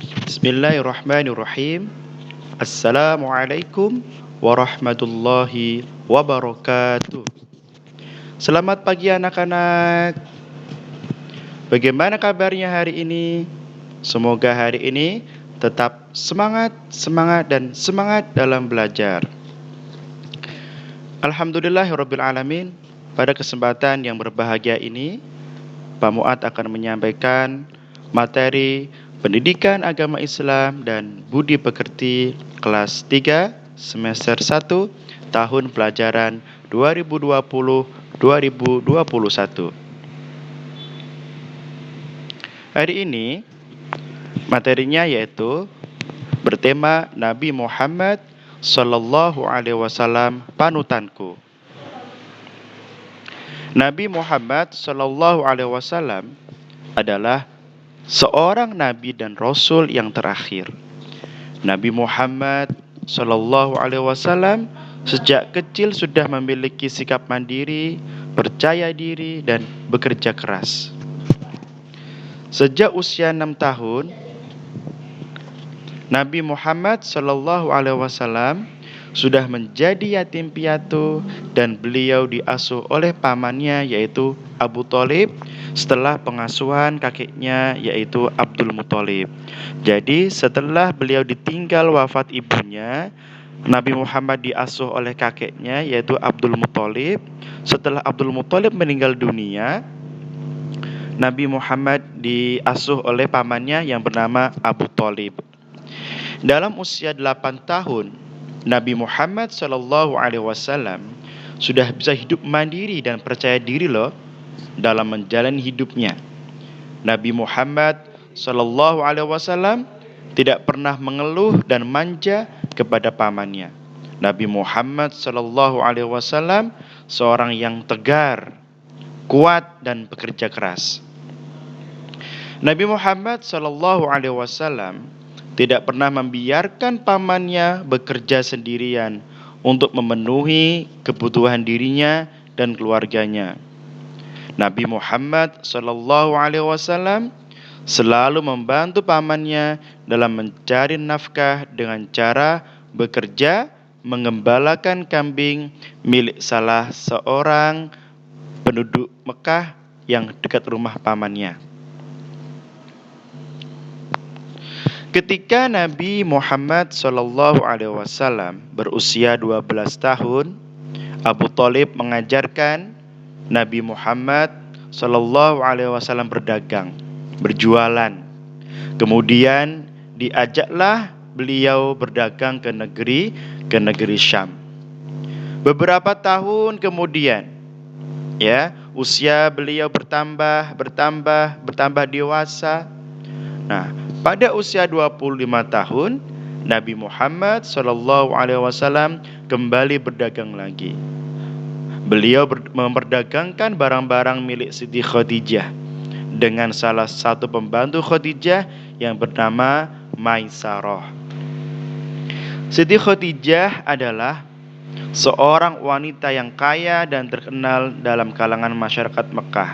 Bismillahirrahmanirrahim. Assalamualaikum warahmatullahi wabarakatuh. Selamat pagi anak-anak. Bagaimana kabarnya hari ini? Semoga hari ini tetap semangat dan semangat dalam belajar. Alhamdulillahirabbil alamin. Pada kesempatan yang berbahagia ini, Pak Muat akan menyampaikan materi Pendidikan Agama Islam dan Budi Pekerti kelas 3 semester 1 tahun pelajaran 2020-2021. Hari ini materinya yaitu bertema Nabi Muhammad Sallallahu Alaihi Wasallam panutanku. Nabi Muhammad Sallallahu Alaihi Wasallam adalah seorang nabi dan rasul yang terakhir. Nabi Muhammad Sallallahu Alaihi Wasallam sejak kecil sudah memiliki sikap mandiri, percaya diri, dan bekerja keras. Sejak usia 6 tahun, Nabi Muhammad Sallallahu Alaihi Wasallam sudah menjadi yatim piatu dan beliau diasuh oleh pamannya yaitu Abu Thalib setelah pengasuhan kakeknya yaitu Abdul Muthalib. Jadi setelah beliau ditinggal wafat ibunya, Nabi Muhammad diasuh oleh kakeknya yaitu Abdul Muthalib. Setelah Abdul Muthalib meninggal dunia, Nabi Muhammad diasuh oleh pamannya yang bernama Abu Thalib. Dalam usia 8 tahun, Nabi Muhammad Sallallahu Alaihi Wasallam sudah bisa hidup mandiri dan percaya diri loh dalam menjalani hidupnya. Nabi Muhammad Sallallahu Alaihi Wasallam tidak pernah mengeluh dan manja kepada pamannya. Nabi Muhammad Sallallahu Alaihi Wasallam seorang yang tegar, kuat dan bekerja keras. Nabi Muhammad Sallallahu Alaihi Wasallam tidak pernah membiarkan pamannya bekerja sendirian untuk memenuhi kebutuhan dirinya dan keluarganya. Nabi Muhammad Sallallahu Alaihi Wasallam selalu membantu pamannya dalam mencari nafkah dengan cara bekerja mengembalakan kambing milik salah seorang penduduk Mekah yang dekat rumah pamannya. Ketika Nabi Muhammad Sallallahu Alaihi Wasallam berusia 12 tahun, Abu Thalib mengajarkan Nabi Muhammad Sallallahu Alaihi Wasallam berdagang, berjualan. Kemudian diajaklah beliau berdagang ke negeri Syam. Beberapa tahun kemudian, usia beliau bertambah dewasa. Nah, pada usia 25 tahun, Nabi Muhammad Sallallahu Alaihi Wasallam kembali berdagang lagi. Beliau memperdagangkan barang-barang milik Siti Khadijah dengan salah satu pembantu Khadijah yang bernama Maisarah. Siti Khadijah adalah seorang wanita yang kaya dan terkenal dalam kalangan masyarakat Mekah.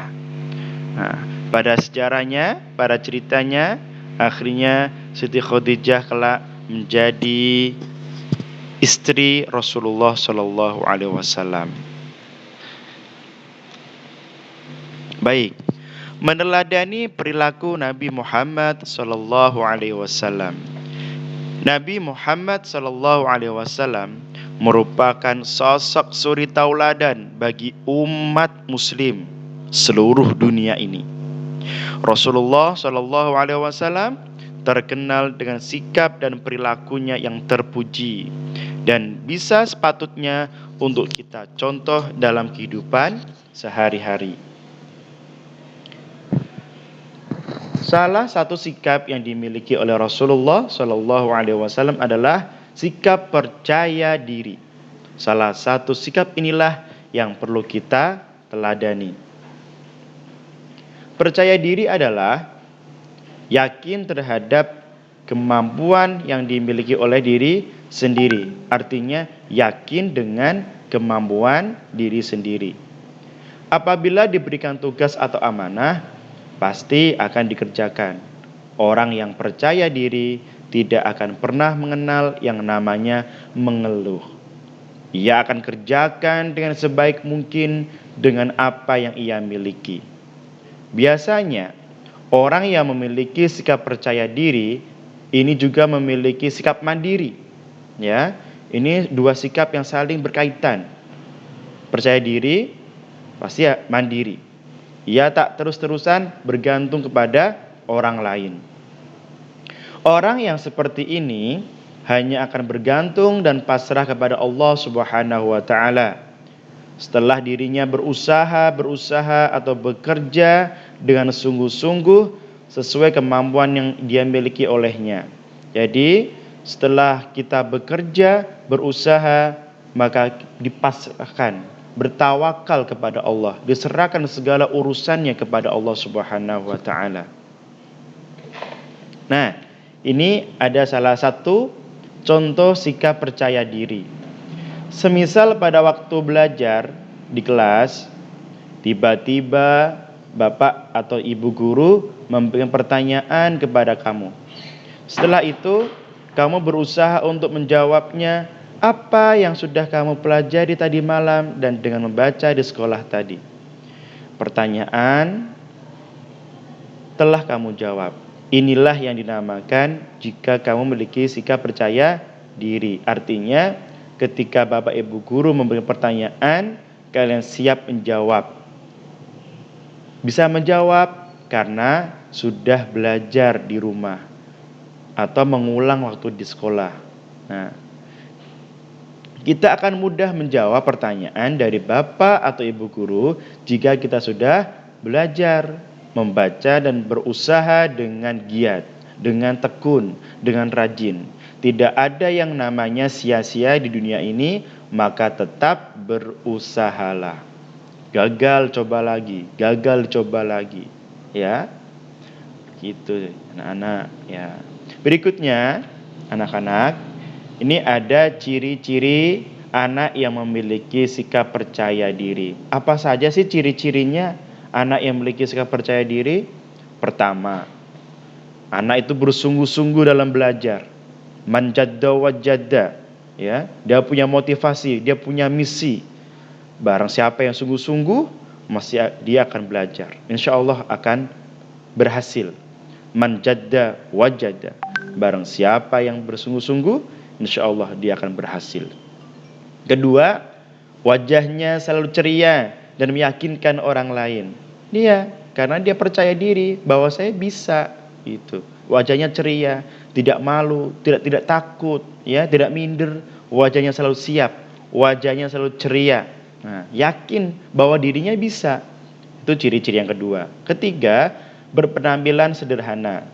Nah, pada sejarahnya, pada ceritanya, akhirnya Siti Khadijah kelak menjadi istri Rasulullah Sallallahu Alaihi Wasallam. Baik, meneladani perilaku Nabi Muhammad Sallallahu Alaihi Wasallam. Nabi Muhammad Sallallahu Alaihi Wasallam merupakan sosok suri tauladan bagi umat Muslim seluruh dunia ini. Rasulullah Shallallahu Alaihi Wasallam terkenal dengan sikap dan perilakunya yang terpuji dan bisa sepatutnya untuk kita contoh dalam kehidupan sehari-hari. Salah satu sikap yang dimiliki oleh Rasulullah Shallallahu Alaihi Wasallam adalah sikap percaya diri. Salah satu sikap inilah yang perlu kita teladani. Percaya diri adalah yakin terhadap kemampuan yang dimiliki oleh diri sendiri. Artinya yakin dengan kemampuan diri sendiri. Apabila diberikan tugas atau amanah, pasti akan dikerjakan. Orang yang percaya diri tidak akan pernah mengenal yang namanya mengeluh. Ia akan kerjakan dengan sebaik mungkin dengan apa yang ia miliki. Biasanya, orang yang memiliki sikap percaya diri ini juga memiliki sikap mandiri. Ya, ini dua sikap yang saling berkaitan. Percaya diri pasti mandiri. Ia tak terus-terusan bergantung kepada orang lain. Orang yang seperti ini hanya akan bergantung dan pasrah kepada Allah Subhanahu wa taala. Setelah dirinya berusaha atau bekerja dengan sungguh-sungguh sesuai kemampuan yang dia miliki olehnya. Jadi, setelah kita bekerja, berusaha, maka dipasrahkan, bertawakal kepada Allah, diserahkan segala urusannya kepada Allah Subhanahu wa taala. Nah, ini ada salah satu contoh sikap percaya diri. Semisal pada waktu belajar di kelas, tiba-tiba bapak atau ibu guru memberikan pertanyaan kepada kamu. Setelah itu, kamu berusaha untuk menjawabnya apa yang sudah kamu pelajari tadi malam dan dengan membaca di sekolah tadi. Pertanyaan telah kamu jawab. Inilah yang dinamakan jika kamu memiliki sikap percaya diri. Artinya, ketika bapak ibu guru memberikan pertanyaan, kalian siap menjawab. Bisa menjawab karena sudah belajar di rumah atau mengulang waktu di sekolah. Nah, kita akan mudah menjawab pertanyaan dari bapak atau ibu guru jika kita sudah belajar membaca dan berusaha dengan giat, dengan tekun, dengan rajin. Tidak ada yang namanya sia-sia di dunia ini, maka tetap berusahalah. Gagal coba lagi, ya. Gitu anak-anak, ya. Berikutnya, anak-anak, ini ada ciri-ciri anak yang memiliki sikap percaya diri. Apa saja sih ciri-cirinya anak yang memiliki sikap percaya diri? Pertama, anak itu bersungguh-sungguh dalam belajar. Man jadda wajadda, ya. Dia punya motivasi, dia punya misi. Barang siapa yang sungguh-sungguh, dia akan belajar. Insya Allah akan berhasil. Man jadda wajadda. Barang siapa yang bersungguh-sungguh, insya Allah dia akan berhasil. Kedua, wajahnya selalu ceria dan meyakinkan orang lain. Karena dia percaya diri bahwa saya bisa, itu. Wajahnya ceria, tidak malu, tidak takut, ya, tidak minder. Wajahnya selalu siap, wajahnya selalu ceria. Nah, yakin bahwa dirinya bisa. Itu ciri-ciri yang kedua. Ketiga, berpenampilan sederhana,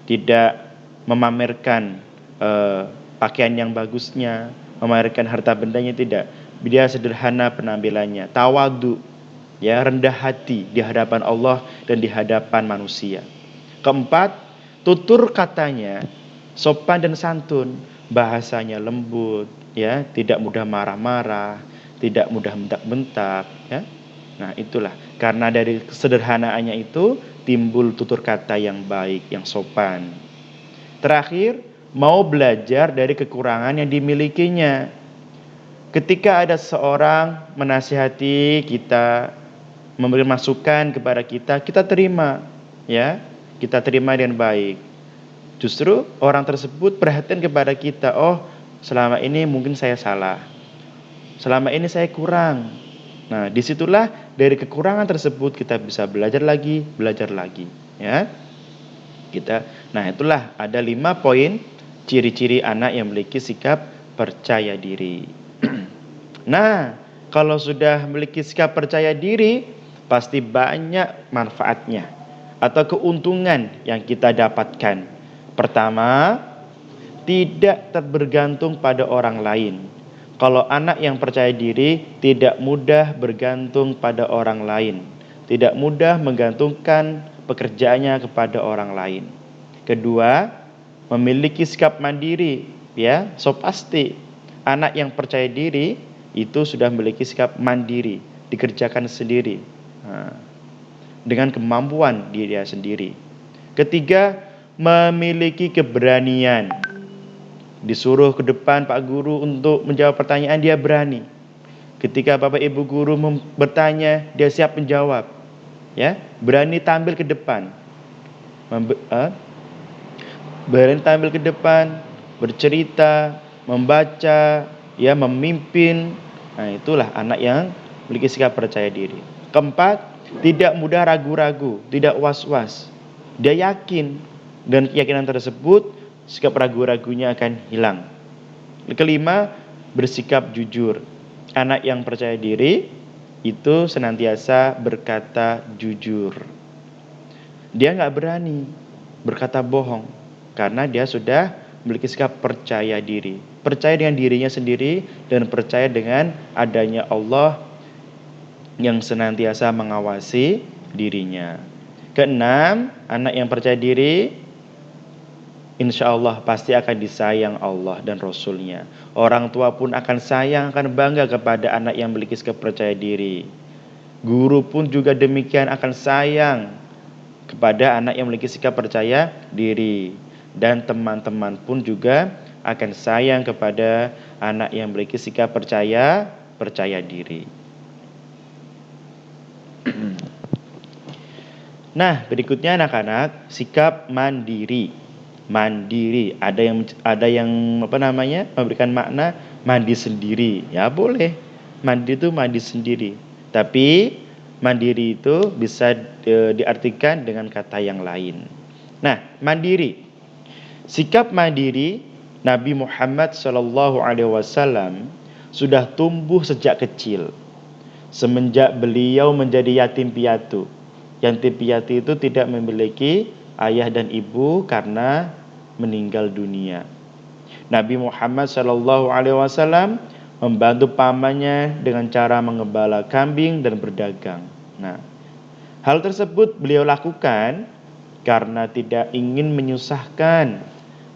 tidak memamerkan pakaian yang bagusnya, memamerkan harta bendanya, tidak. Dia sederhana penampilannya, tawadu, ya, rendah hati di hadapan Allah dan di hadapan manusia. Keempat, tutur katanya sopan dan santun, bahasanya lembut, ya, tidak mudah marah-marah, tidak mudah bentak-bentak, ya. Nah, itulah karena dari kesederhanaannya itu timbul tutur kata yang baik, yang sopan. Terakhir, mau belajar dari kekurangan yang dimilikinya. Ketika ada seorang menasihati kita, memberi masukan kepada kita, kita terima, ya, kita terima dengan baik. Justru orang tersebut perhatian kepada kita. Oh, selama ini mungkin saya salah, selama ini saya kurang. Nah, disitulah dari kekurangan tersebut kita bisa belajar lagi, ya. Nah, itulah ada 5 poin ciri-ciri anak yang memiliki sikap percaya diri. Nah, kalau sudah memiliki sikap percaya diri, pasti banyak manfaatnya atau keuntungan yang kita dapatkan. Pertama, tidak terbergantung pada orang lain. Kalau anak yang percaya diri tidak mudah bergantung pada orang lain, tidak mudah menggantungkan pekerjaannya kepada orang lain. Kedua, memiliki sikap mandiri, ya. So pasti anak yang percaya diri itu sudah memiliki sikap mandiri, dikerjakan sendiri, dengan kemampuan dia sendiri. Ketiga, memiliki keberanian. Disuruh ke depan Pak Guru untuk menjawab pertanyaan, dia berani. Ketika Bapak Ibu Guru bertanya, dia siap menjawab. Ya, berani tampil ke depan. Berani tampil ke depan, bercerita, membaca, ya, memimpin. Nah, itulah anak yang memiliki sikap percaya diri. Keempat, tidak mudah ragu-ragu, tidak was-was. Dia yakin, dan keyakinan tersebut sikap ragu-ragunya akan hilang. Kelima, bersikap jujur. Anak yang percaya diri itu senantiasa berkata jujur. Dia nggak berani berkata bohong karena dia sudah memiliki sikap percaya diri. Percaya dengan dirinya sendiri dan percaya dengan adanya Allah yang senantiasa mengawasi dirinya. Keenam, anak yang percaya diri insya Allah pasti akan disayang Allah dan Rasulnya. Orang tua pun akan sayang, akan bangga kepada anak yang memiliki sikap percaya diri. Guru pun juga demikian akan sayang kepada anak yang memiliki sikap percaya diri. Dan teman-teman pun juga akan sayang kepada anak yang memiliki sikap percaya diri. Nah, berikutnya anak-anak, sikap mandiri. Mandiri, ada yang memberikan makna mandi sendiri. Ya boleh, mandi itu mandi sendiri. Tapi mandiri itu bisa diartikan dengan kata yang lain. Nah, mandiri, sikap mandiri Nabi Muhammad SAW sudah tumbuh sejak kecil. Semenjak beliau menjadi yatim piatu. Yatim piatu itu tidak memiliki ayah dan ibu karena meninggal dunia. Nabi Muhammad SAW membantu pamannya dengan cara mengembala kambing dan berdagang. Nah, hal tersebut beliau lakukan karena tidak ingin menyusahkan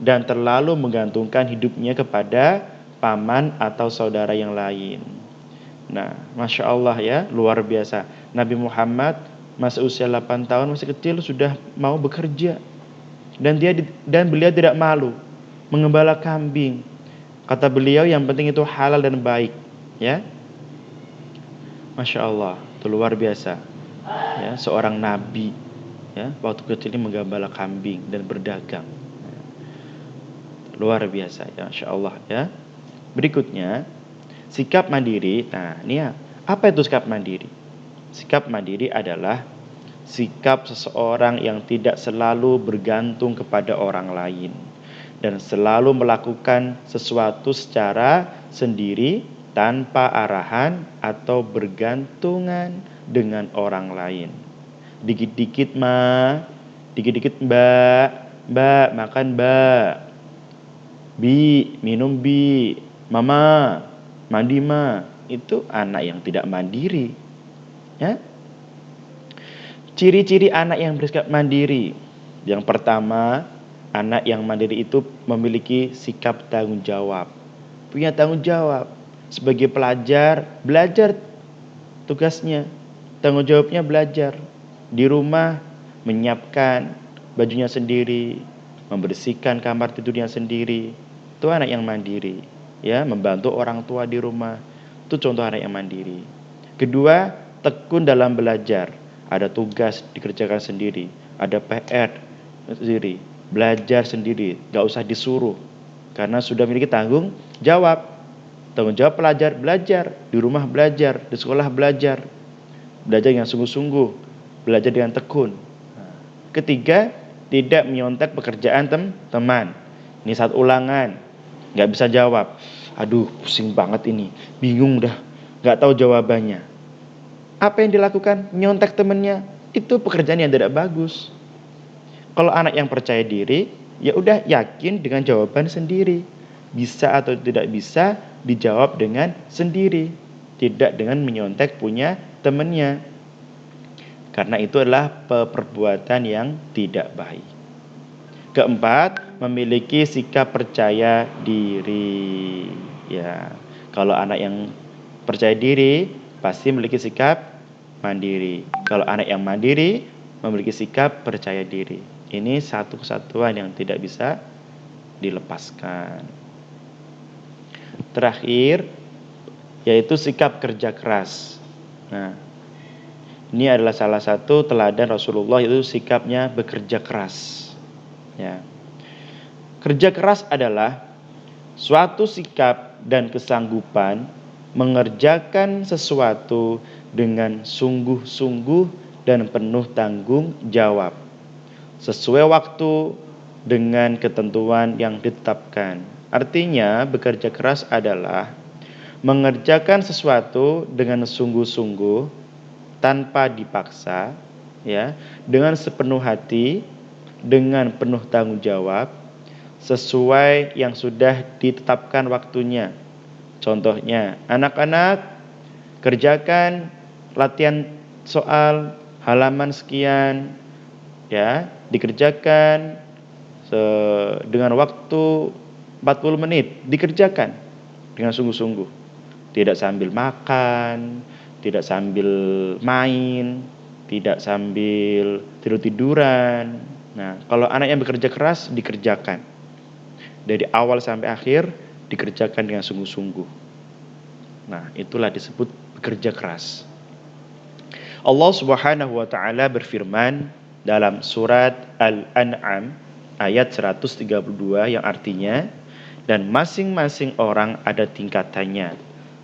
dan terlalu menggantungkan hidupnya kepada paman atau saudara yang lain. Nah, Masya Allah ya, luar biasa. Nabi Muhammad masih usia 8 tahun, masih kecil sudah mau bekerja. Dan beliau tidak malu mengembala kambing. Kata beliau yang penting itu halal dan baik, ya. Masya Allah, itu luar biasa. Ya, seorang nabi, ya, waktu kecil ini menggembala kambing dan berdagang. Luar biasa, ya, Masya Allah, ya. Berikutnya, sikap mandiri. Nah, ini ya, apa itu sikap mandiri? Sikap mandiri adalah sikap seseorang yang tidak selalu bergantung kepada orang lain dan selalu melakukan sesuatu secara sendiri tanpa arahan atau bergantungan dengan orang lain. Dikit-dikit ma, dikit-dikit mbak makan mbak, bi minum bi, mama mandi ma. Itu anak yang tidak mandiri, ya. Ciri-ciri anak yang bersikap mandiri. Yang pertama, anak yang mandiri itu memiliki sikap tanggung jawab. Punya tanggung jawab. Sebagai pelajar, belajar tugasnya. Tanggung jawabnya belajar. Di rumah, menyiapkan bajunya sendiri, membersihkan kamar tidurnya sendiri. Itu anak yang mandiri. Ya, membantu orang tua di rumah. Itu contoh anak yang mandiri. Kedua, tekun dalam belajar. Ada tugas dikerjakan sendiri, ada PR sendiri, belajar sendiri, gak usah disuruh karena sudah memiliki tanggung jawab. Tanggung jawab pelajar, belajar di rumah, belajar di sekolah, belajar dengan sungguh-sungguh, belajar dengan tekun. Ketiga, tidak menyontek pekerjaan teman. Ini saat ulangan gak bisa jawab, aduh pusing banget ini, bingung dah, gak tahu jawabannya. Apa yang dilakukan? Nyontek temennya. Itu pekerjaan yang tidak bagus. Kalau anak yang percaya diri, ya udah yakin dengan jawaban sendiri. Bisa atau tidak bisa dijawab dengan sendiri, tidak dengan menyontek punya temennya. Karena itu adalah perbuatan yang tidak baik. Keempat, memiliki sikap percaya diri. Ya, kalau anak yang percaya diri pasti memiliki sikap mandiri. Kalau anak yang mandiri memiliki sikap percaya diri. Ini satu kesatuan yang tidak bisa dilepaskan. Terakhir, yaitu sikap kerja keras. Nah, ini adalah salah satu teladan Rasulullah, itu sikapnya bekerja keras. Ya. Kerja keras adalah suatu sikap dan kesanggupan mengerjakan sesuatu dengan sungguh-sungguh dan penuh tanggung jawab, sesuai waktu dengan ketentuan yang ditetapkan. Artinya, bekerja keras adalah mengerjakan sesuatu dengan sungguh-sungguh tanpa dipaksa, ya, dengan sepenuh hati, dengan penuh tanggung jawab, sesuai yang sudah ditetapkan waktunya. Contohnya, anak-anak kerjakan latihan soal halaman sekian, ya, dikerjakan dengan waktu 40 menit, dikerjakan dengan sungguh-sungguh. Tidak sambil makan, tidak sambil main, tidak sambil tidur-tiduran. Nah, kalau anak yang bekerja keras, dikerjakan dari awal sampai akhir, dikerjakan dengan sungguh-sungguh. Nah, itulah disebut bekerja keras. Allah Subhanahu wa taala berfirman dalam surat Al-An'am ayat 132 yang artinya, dan masing-masing orang ada tingkatannya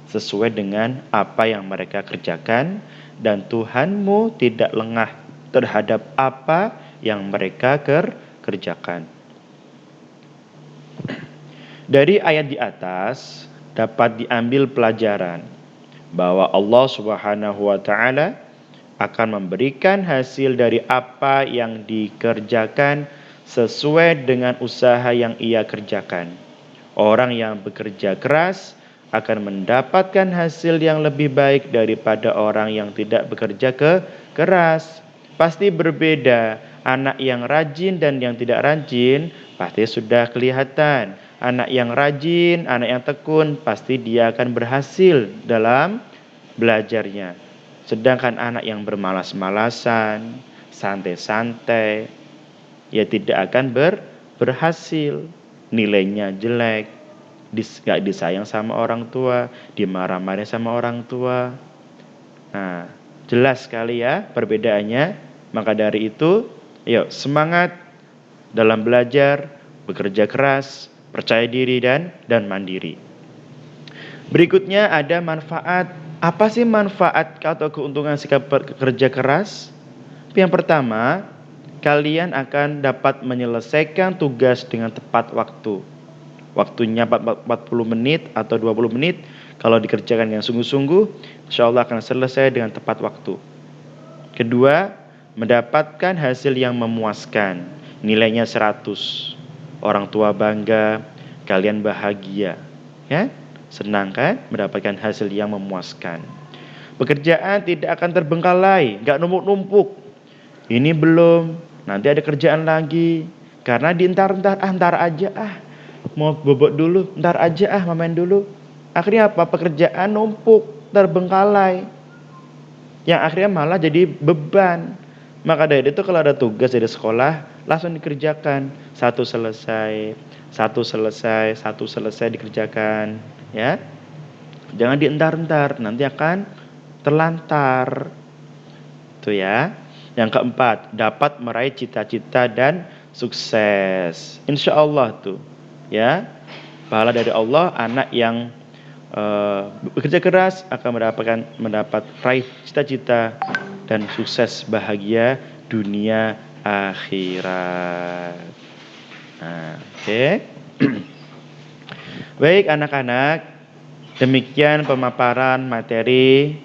sesuai dengan apa yang mereka kerjakan, dan Tuhanmu tidak lengah terhadap apa yang mereka kerjakan. Dari ayat di atas dapat diambil pelajaran bahwa Allah Subhanahu wa taala akan memberikan hasil dari apa yang dikerjakan sesuai dengan usaha yang ia kerjakan. Orang yang bekerja keras akan mendapatkan hasil yang lebih baik daripada orang yang tidak bekerja keras. Pasti berbeda. Anak yang rajin dan yang tidak rajin pasti sudah kelihatan. Anak yang rajin, anak yang tekun, pasti dia akan berhasil dalam belajarnya. Sedangkan anak yang bermalas-malasan, santai-santai, ya tidak akan berhasil. Nilainya jelek, gak disayang sama orang tua, dimarah-marahin sama orang tua. Nah, jelas sekali ya perbedaannya. Maka dari itu, yuk semangat dalam belajar, bekerja keras, percaya diri dan mandiri. Berikutnya ada manfaat. Apa sih manfaat atau keuntungan sikap kerja keras? Yang pertama, kalian akan dapat menyelesaikan tugas dengan tepat waktu. Waktunya 40 menit atau 20 menit, kalau dikerjakan dengan sungguh-sungguh, insya Allah akan selesai dengan tepat waktu. Kedua, mendapatkan hasil yang memuaskan, nilainya 100. Orang tua bangga, kalian bahagia, ya, senang kan mendapatkan hasil yang memuaskan. Pekerjaan tidak akan terbengkalai, gak numpuk-numpuk. Ini belum, nanti ada kerjaan lagi, karena ntar aja mau bobok dulu, ntar aja main dulu. Akhirnya apa? Pekerjaan numpuk, terbengkalai, yang akhirnya malah jadi beban. Maka dari itu kalau ada tugas dari sekolah, langsung dikerjakan. Satu selesai dikerjakan, ya. Jangan dientar-entar, nanti akan terlantar. Itu ya. Yang keempat, dapat meraih cita-cita dan sukses. Insya Allah tuh, ya. Pahala dari Allah, anak yang bekerja keras akan mendapat raih cita-cita dan sukses bahagia dunia akhirat. Nah, oke. Baik anak-anak, demikian pemaparan materi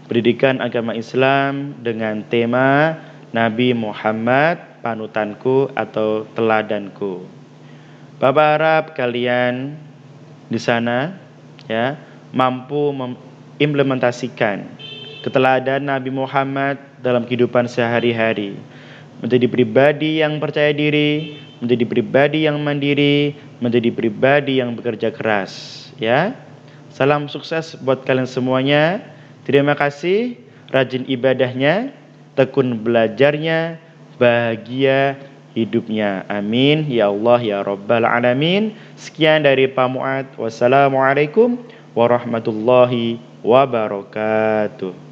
pendidikan agama Islam dengan tema Nabi Muhammad panutanku atau teladanku. Bapak harap kalian di sana, ya, mampu mengimplementasikan keteladanan Nabi Muhammad dalam kehidupan sehari-hari, menjadi pribadi yang percaya diri, menjadi pribadi yang mandiri, menjadi pribadi yang bekerja keras, ya. Salam sukses buat kalian semuanya. Terima kasih, rajin ibadahnya, tekun belajarnya, bahagia hidupnya. Amin ya Allah ya Rabbal Alamin. Sekian dari Pak Muad. Wassalamualaikum warahmatullahi wabarakatuh.